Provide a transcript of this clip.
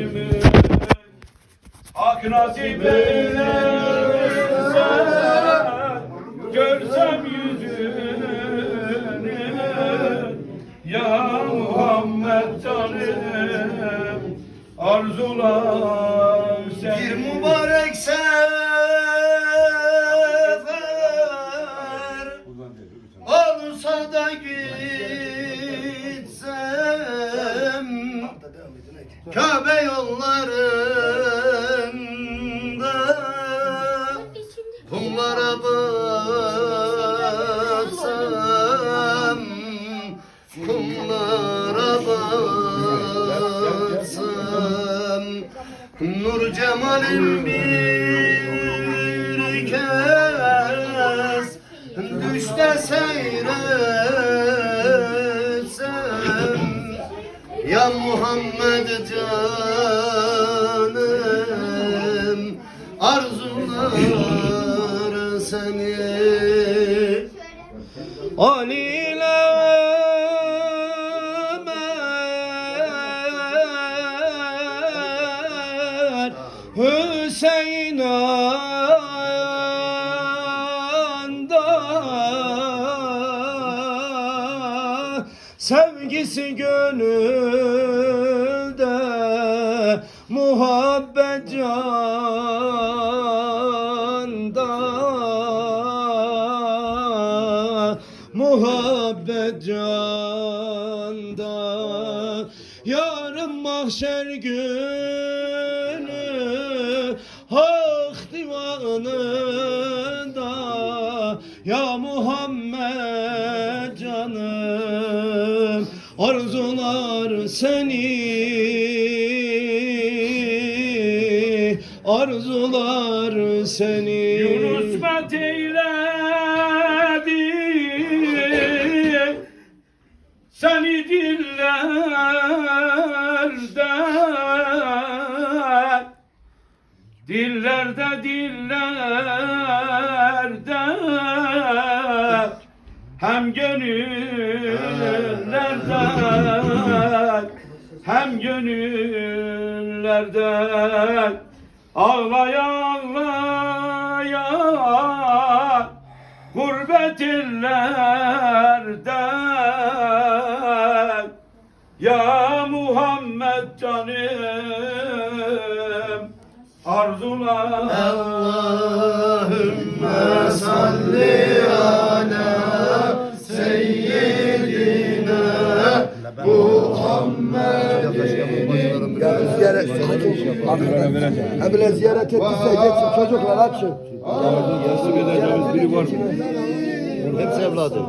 ömrümü hak nasip eylerse görsem yüzünü ya Muhammed canım arzular seni. Bir mübarek sefer olsa da gitsem Kabe yollarında kumlara batsam, kumlara batsam, nur cemalin bir kez düşte seyretsem ya Muhammed canım arzular seni. Ali ile Ömer Hüseyin anda sevgisi gönülde muhabbet canda, muhabbet canda. Yarın mahşer günü hak divanında ya Muhammed canım arzular seni, arzular seni. Yunus met eyledi seni dillerde, dillerde, dillerde, hem gönüllerde, hem gönüllerde, ağlaya ağlaya gurbet illerde ya Muhammed canım arzular. Allahümme salli ala seyyidina Muhammedin. Ya ziyaret ziyaret ettiyse geçsin çocuklar açın. Yardım edeceğimiz biri var mı? Hepsi evladım.